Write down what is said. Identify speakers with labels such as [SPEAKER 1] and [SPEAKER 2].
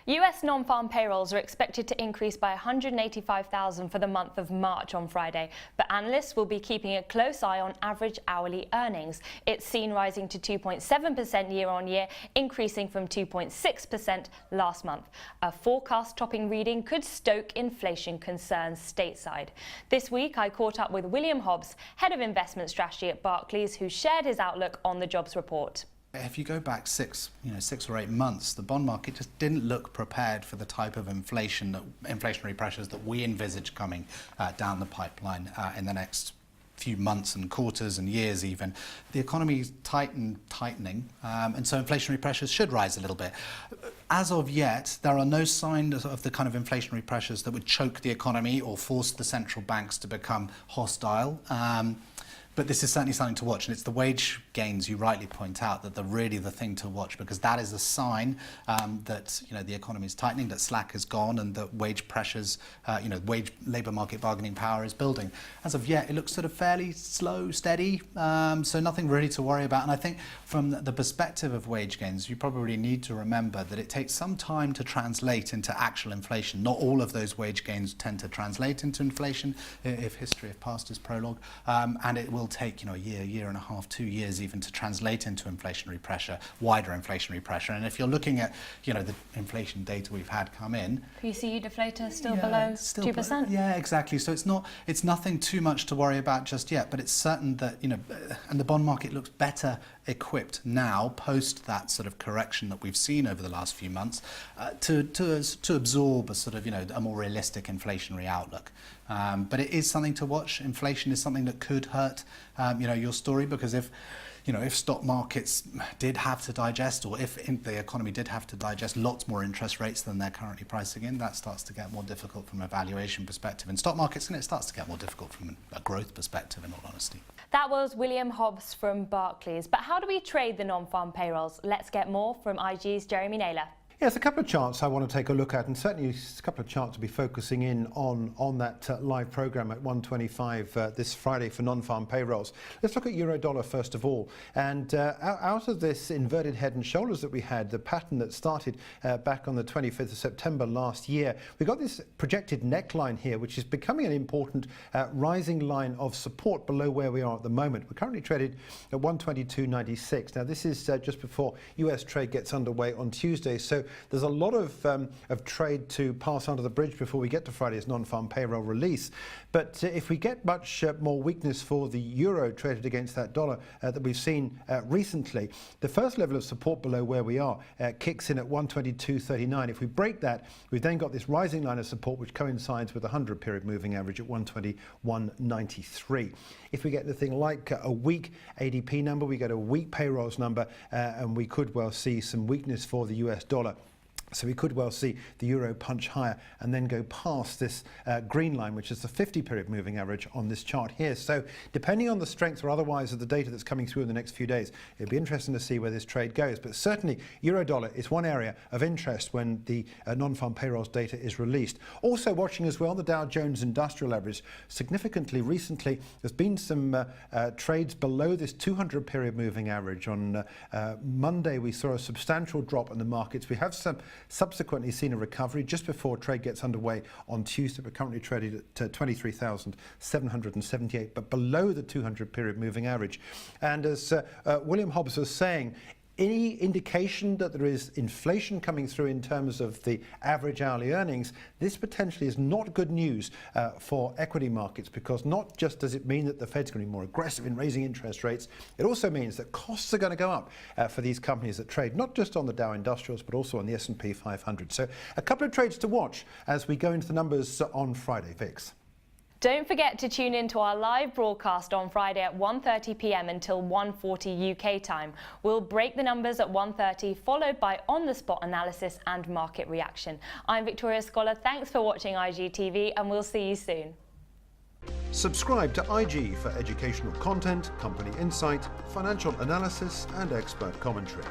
[SPEAKER 1] US non-farm payrolls are expected to increase by 185,000 for the month of March on Friday, but analysts will be keeping a close eye on average hourly earnings. It's seen rising to 2.7% year-on-year, increasing from 2.6% last month. A forecast-topping reading could stoke inflation concerns stateside. This week, I caught up with William Hobbs, Head of Investment Strategy at Barclays, who shared his outlook on the jobs report.
[SPEAKER 2] If you go back 6 or 8 months, the bond market just didn't look prepared for the type of inflationary pressures that we envisage coming down the pipeline in the next few months and quarters and years even. The economy is tightening, and so inflationary pressures should rise a little bit. As of yet, there are no signs of the kind of inflationary pressures that would choke the economy or force the central banks to become hostile. But this is certainly something to watch, and it's the wage gains you rightly point out that are really the thing to watch, because that is a sign that the economy is tightening, that slack has gone, and that wage pressures, labour market bargaining power is building. As of yet, it looks sort of fairly slow, steady, so nothing really to worry about. And I think from the perspective of wage gains, you probably need to remember that it takes some time to translate into actual inflation. Not all of those wage gains tend to translate into inflation, if history of past is prologue, and it will take a year and a half, 2 years even to translate into inflationary pressure, wider inflationary pressure. And if you're looking at the inflation data we've had come in,
[SPEAKER 1] PCE deflator still below 2%.
[SPEAKER 2] Yeah, exactly. So it's nothing too much to worry about just yet, but it's certain that and the bond market looks better equipped now post that sort of correction that we've seen over the last few months to absorb a sort of a more realistic inflationary outlook. But it is something to watch. Inflation is something that could hurt your story, because if stock markets did have to digest, or if the economy did have to digest lots more interest rates than they're currently pricing in, that starts to get more difficult from a valuation perspective in stock markets, and it starts to get more difficult from a growth perspective, in all honesty.
[SPEAKER 1] That was William Hobbs from Barclays. But how do we trade the non-farm payrolls? Let's get more from IG's Jeremy Naylor.
[SPEAKER 3] Yes, a couple of charts I want to take a look at, and certainly a couple of charts to be focusing in on that live programme at 1:25 this Friday for non-farm payrolls. Let's look at euro-dollar first of all. And out of this inverted head and shoulders that we had, the pattern that started back on the 25th of September last year, we got this projected neckline here, which is becoming an important rising line of support below where we are at the moment. We're currently traded at 122.96. Now, this is just before US trade gets underway on Tuesday, so there's a lot of trade to pass under the bridge before we get to Friday's non-farm payroll release. But if we get much more weakness for the euro traded against that dollar that we've seen recently, the first level of support below where we are kicks in at 122.39. If we break that, we've then got this rising line of support which coincides with the 100-period moving average at 121.93. If we get anything like a weak ADP number, we get a weak payrolls number, and we could well see some weakness for the US dollar. So we could well see the euro punch higher and then go past this green line, which is the 50-period moving average on this chart here. So depending on the strength or otherwise of the data that's coming through in the next few days, it'll be interesting to see where this trade goes. But certainly euro-dollar is one area of interest when the non-farm payrolls data is released. Also watching as well the Dow Jones Industrial Average. Significantly recently, there's been some trades below this 200-period moving average. On Monday, we saw a substantial drop in the markets. We have subsequently seen a recovery just before trade gets underway on Tuesday. We're currently traded at 23,778, but below the 200-period moving average. And as William Hobbs was saying, any indication that there is inflation coming through in terms of the average hourly earnings, this potentially is not good news for equity markets, because not just does it mean that the Fed's going to be more aggressive in raising interest rates, it also means that costs are going to go up for these companies that trade not just on the Dow Industrials but also on the S&P 500. So a couple of trades to watch as we go into the numbers on Friday. Vix.
[SPEAKER 1] Don't forget to tune in to our live broadcast on Friday at 1:30 p.m. until 1:40 UK time. We'll break the numbers at 1:30, followed by on-the-spot analysis and market reaction. I'm Victoria Scholar. Thanks for watching IGTV, and we'll see you soon.
[SPEAKER 3] Subscribe to IG for educational content, company insight, financial analysis and expert commentary.